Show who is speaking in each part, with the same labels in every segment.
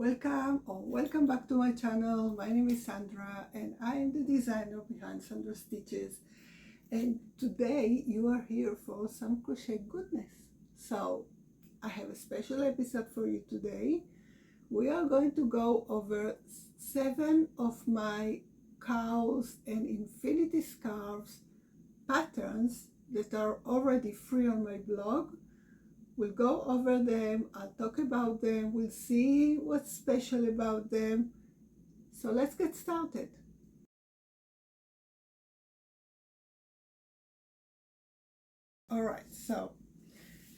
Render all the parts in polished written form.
Speaker 1: Welcome back to my channel. My name is Sandra and I am the designer behind Sandra Stitches, and today you are here for some crochet goodness. So I have a special episode for you today. We are going to go over 7 of my Cowls and infinity scarves patterns that are already free on my blog. We'll go over them, I'll talk about them, we'll see what's special about them. So let's get started. All right, so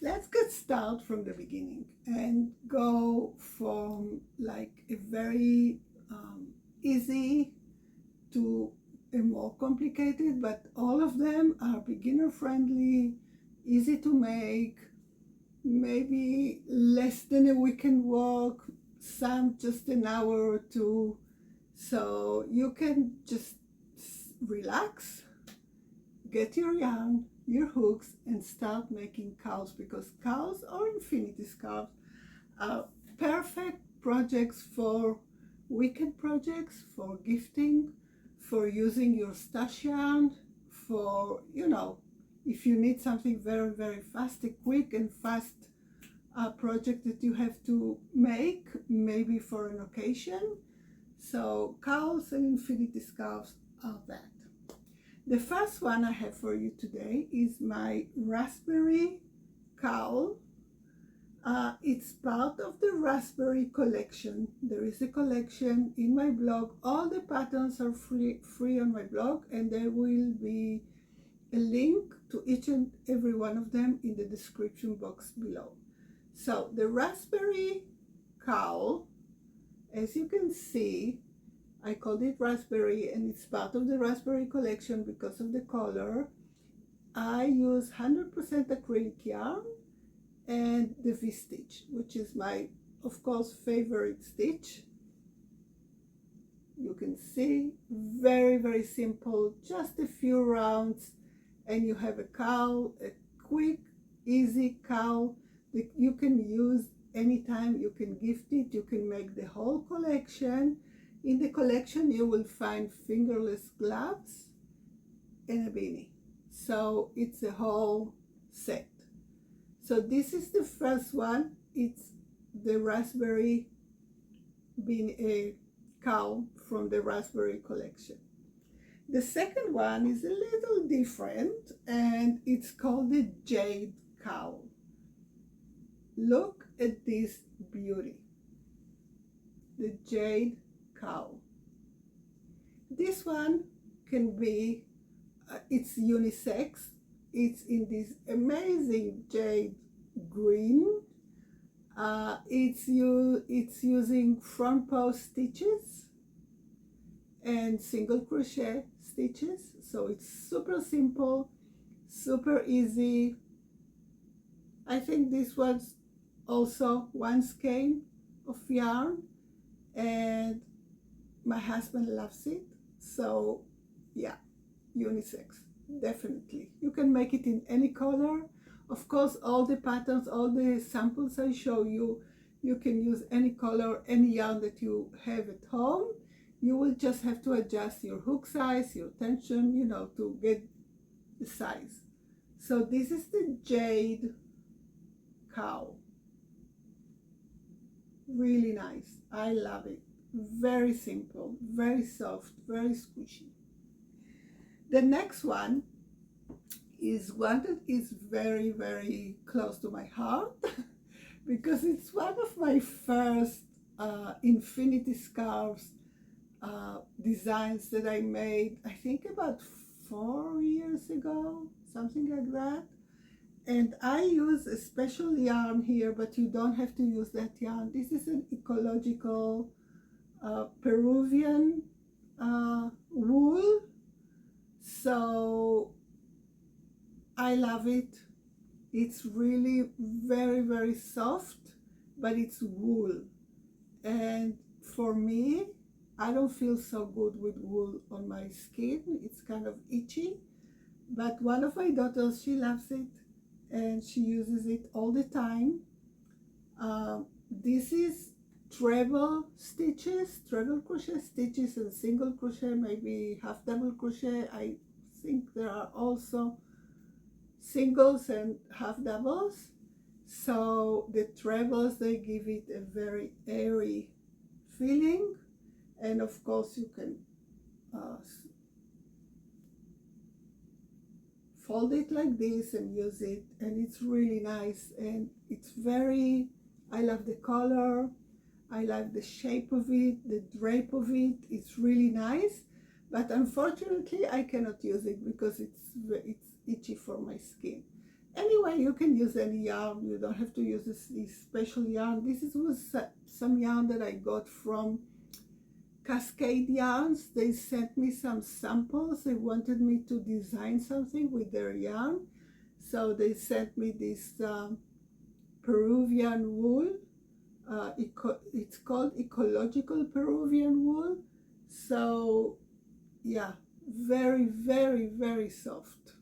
Speaker 1: let's get started from the beginning and go from like a very easy to a more complicated, but all of them are beginner friendly, easy to make, maybe less than a weekend walk, some just an hour or two. So you can just relax, get your yarn, your hooks, and start making cowls, because cowls or infinity scarves are perfect projects for weekend projects, for gifting, for using your stash yarn, for, if you need something very, very fast, a quick and fast project that you have to make, maybe for an occasion. So cowls and infinity scarves are that. The first one I have for you today is my raspberry cowl. It's part of the raspberry collection. There is a collection in my blog. All the patterns are free on my blog, and there will be a link to each and every one of them in the description box below. So the raspberry cowl, as you can see, I called it raspberry, and it's part of the raspberry collection because of the color. I use 100% acrylic yarn and the V-stitch, which is my, of course, favorite stitch. You can see, very, very simple, just a few rounds, and you have a cowl, a quick, easy cowl that you can use anytime. You can gift it, you can make the whole collection. In the collection you will find fingerless gloves and a beanie, so it's a whole set. So this is the first one. It's the raspberry beanie cowl from the raspberry collection. The second one is a little different, and it's called the Jade cowl. Look at this beauty, the Jade cowl. This one can be, it's unisex. It's in this amazing jade green. It's using front post stitches and single crochet stitches, so it's super simple, super easy. I think this was also one skein of yarn, and my husband loves it. So yeah, unisex, definitely. You can make it in any color. Of course, all the patterns, all the samples I show you, you can use any color, any yarn that you have at home. You will just have to adjust your hook size, your tension, to get the size. So this is the Jade cowl. Really nice. I love it. Very simple, very soft, very squishy. The next one is one that is very, very close to my heart because it's one of my first infinity scarves designs that I made, I think about 4 years ago, something like that. And I use a special yarn here, but you don't have to use that yarn. This is an ecological Peruvian wool. So I love it. It's really very, very soft, but it's wool. And for me, I don't feel so good with wool on my skin. It's kind of itchy. But one of my daughters, she loves it and she uses it all the time. This is treble stitches, treble crochet stitches, and single crochet, maybe half double crochet. I think there are also singles and half doubles. So the trebles, they give it a very airy feeling, and of course you can fold it like this and use it, and it's really nice, and it's very, I love the color, I like the shape of it, the drape of it. It's really nice, but unfortunately I cannot use it because it's itchy for my skin. Anyway, you can use any yarn. You don't have to use this special yarn. This was some yarn that I got from Cascade Yarns. They sent me some samples. They wanted me to design something with their yarn. So they sent me this Peruvian wool. It's called ecological Peruvian wool. So yeah, very, very, very soft.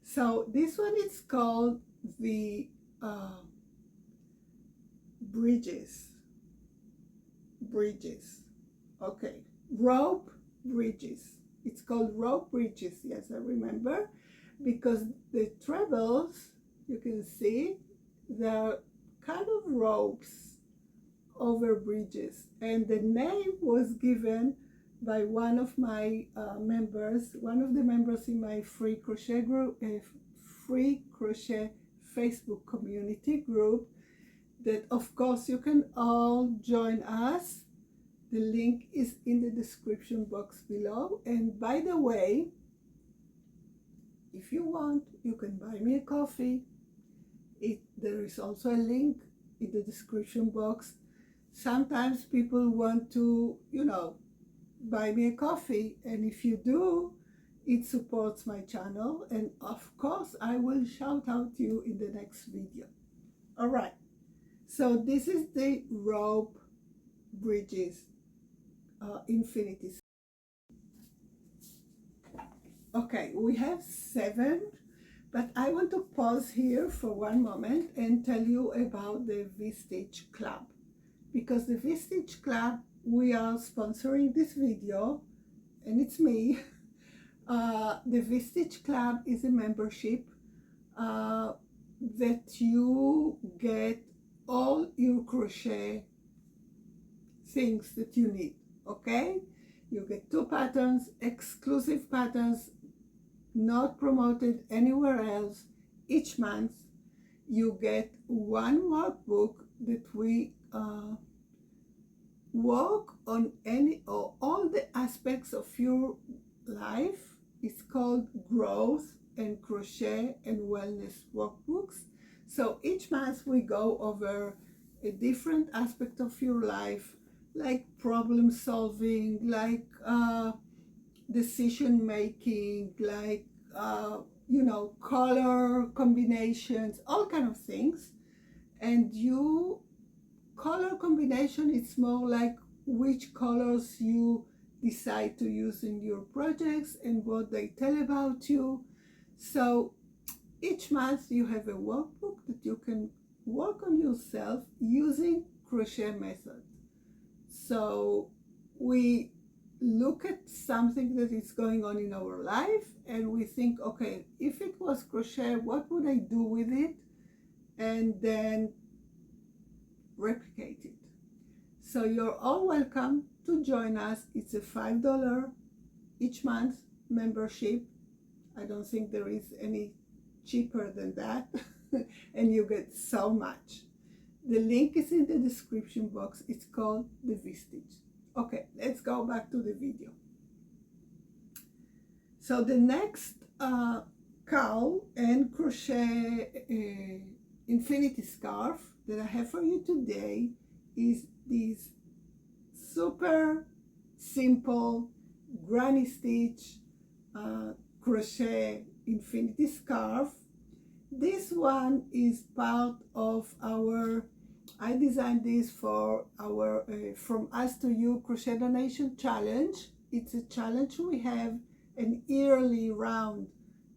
Speaker 1: So this one is called the bridges. Okay, rope bridges. It's called rope bridges. Yes, I remember, because the trebles, you can see, they're kind of ropes over bridges, and the name was given by one of my members, one of the members in my free crochet group, free crochet Facebook community group, that of course you can all join us. The link is in the description box below. And by the way, if you want, you can buy me a coffee. There is also a link in the description box. Sometimes people want to, buy me a coffee, and if you do, it supports my channel, and of course I will shout out you in the next video. All right, so this is the rope bridges infinity. Okay, we have 7, but I want to pause here for one moment and tell you about the V-Stitch Club, because the V-Stitch Club, we are sponsoring this video, and it's me. The V-Stitch Club is a membership that you get all your crochet things that you need, okay? You get 2 patterns, exclusive patterns, not promoted anywhere else. Each month you get 1 workbook that we work on any or all the aspects of your life. It's called Growth and Crochet and Wellness Workbooks. So each month we go over a different aspect of your life, like problem solving, like decision making, like color combinations, all kind of things. And color combination, it's more like which colors you decide to use in your projects and what they tell about you. So each month you have a workbook that you can work on yourself using crochet method. So we look at something that is going on in our life and we think, okay, if it was crochet, what would I do with it? And then replicate it. So you're all welcome to join us. It's a $5 each month membership. I don't think there is any cheaper than that. And you get so much. The link is in the description box. It's called the V-Stitch. Okay, let's go back to the video. So the next cowl and crochet infinity scarf that I have for you today is this super simple granny stitch crochet infinity scarf. This one is part of our, I designed this for our From Us to You Crochet Donation Challenge. It's a challenge we have, an yearly round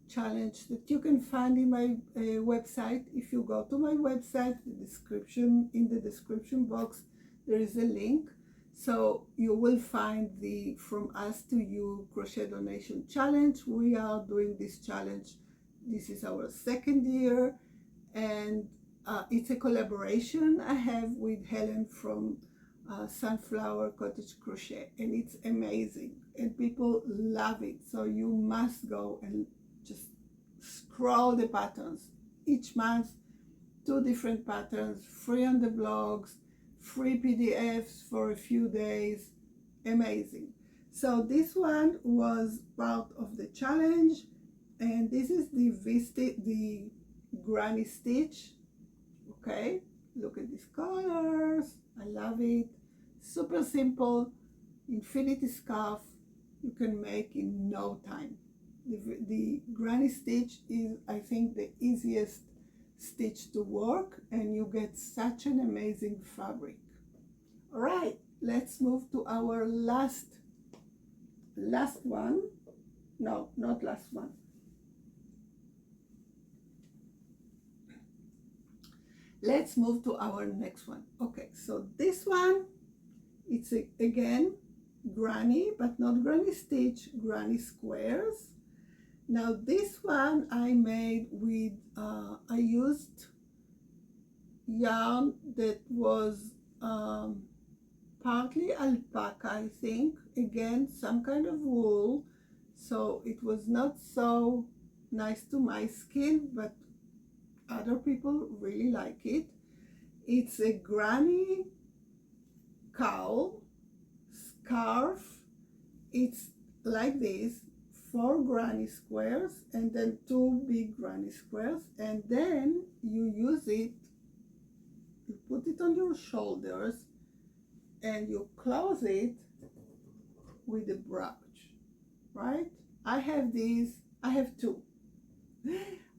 Speaker 1: challenge that you can find in my website. If you go to my website, in the description box, there is a link. So you will find the From Us to You Crochet Donation Challenge. We are doing this challenge. This is our second year, and it's a collaboration I have with Helen from Sunflower Cottage Crochet, and it's amazing and people love it. So you must go and just scroll the patterns. Each month, 2 different patterns, free on the blogs, free PDFs for a few days. Amazing. So this one was part of the challenge, and this is the granny stitch. Okay, look at these colors. I love it. Super simple infinity scarf you can make in no time. The granny stitch is, I think, the easiest stitch to work, and you get such an amazing fabric. All right, let's move to our last one. No, not last one. Let's move to our next one. Okay, so this one, it's again granny, but not granny stitch, granny squares. Now this one I made with, I used yarn that was partly alpaca, I think, again some kind of wool, so it was not so nice to my skin, but other people really like it. It's a granny cowl scarf. It's like this, 4 granny squares and then 2 big granny squares, and then you use it, you put it on your shoulders and you close it with a brooch, right? I have these, I have 2.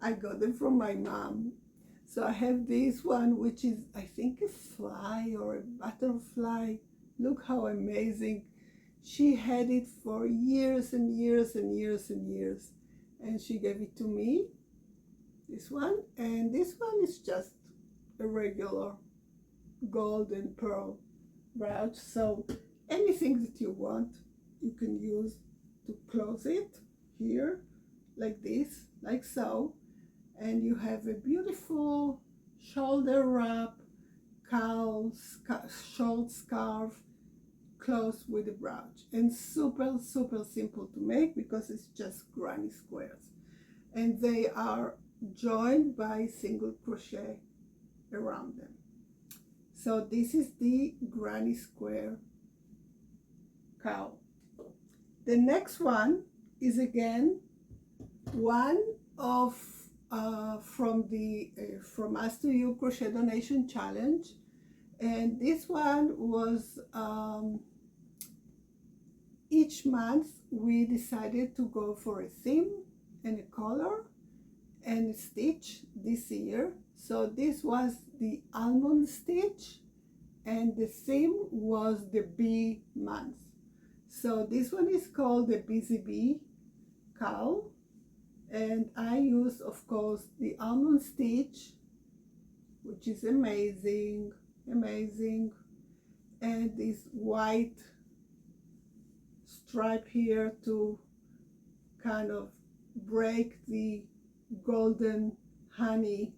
Speaker 1: I got them from my mom. So I have this one, which is, I think, a fly or a butterfly. Look how amazing. She had it for years and years and years and years, and she gave it to me, this one. And this one is just a regular gold and pearl brooch. So anything that you want, you can use to close it here, like this, like so. And you have a beautiful shoulder wrap, cowl, short scarf, close with a brooch, and super simple to make because it's just granny squares, and they are joined by single crochet around them. So this is the granny square cowl. The next one is again one of from Us to You Crochet Donation Challenge, and this one was each month we decided to go for a theme and a color and a stitch this year. So this was the almond stitch, and the theme was the bee month. So this one is called the Busy Bee Cowl, and I use, of course, the almond stitch, which is amazing, and this white stripe here to kind of break the golden honey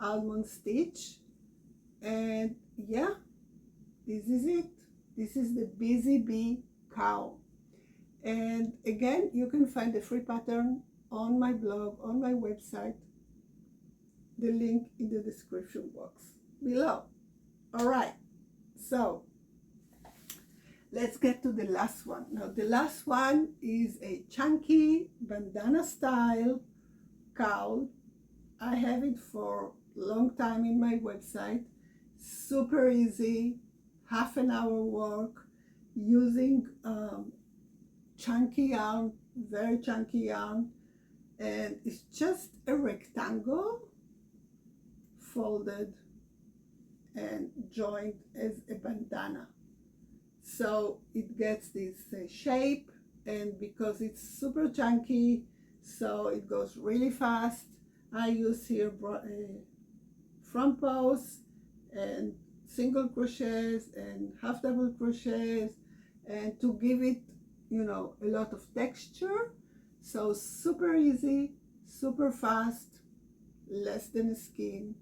Speaker 1: almond stitch. And yeah, this is it. This is the Busy Bee Cowl. And again, you can find the free pattern on my blog, on my website, the link in the description box below. All right, so let's get to the last one. Now the last one is a chunky bandana style cowl. I have it for a long time in my website. Super easy, half an hour work using chunky yarn, very chunky yarn, and it's just a rectangle folded and joined as a bandana. So it gets this shape, and because it's super chunky, so it goes really fast. I use here front post and single crochets and half double crochets, and to give it, you know, a lot of texture. So super easy, super fast, less than a skein,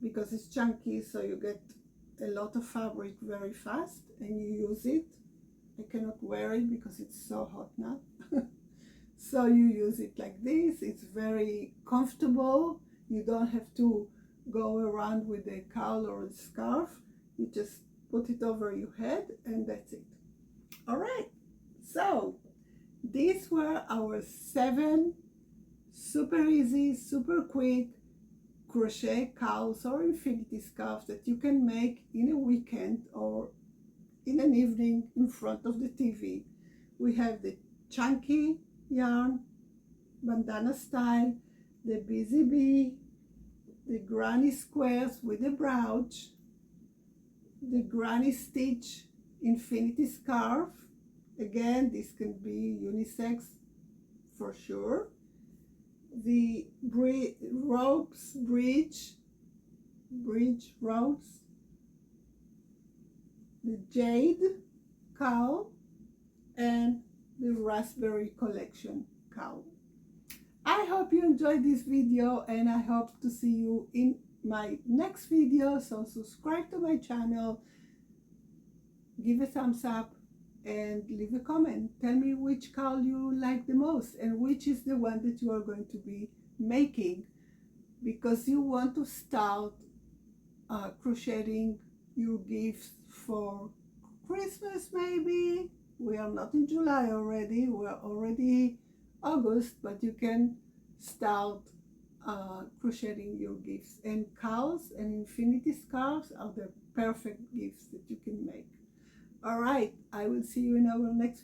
Speaker 1: because it's chunky, so you get a lot of fabric very fast and you use it. I cannot wear it because it's so hot now. So you use it like this. It's very comfortable. You don't have to go around with a cowl or a scarf. You just put it over your head and that's it. All right, so these were our 7 super easy, super quick crochet cowls or infinity scarves that you can make in a weekend or in an evening in front of the TV. We have the chunky yarn, bandana style, the busy bee, the granny squares with the brooch, the granny stitch infinity scarf. Again, this can be unisex for sure. The bridge ropes, the Jade cowl, and the raspberry collection cowl. I hope you enjoyed this video, and I hope to see you in my next video. So subscribe to my channel, give a thumbs up, and leave a comment. Tell me which cowl you like the most and which is the one that you are going to be making, because you want to start crocheting your gifts for Christmas maybe. We are not in July already, we are already August, but you can start crocheting your gifts. And cowls and infinity scarves are the perfect gifts that you can make. All right, I will see you in our next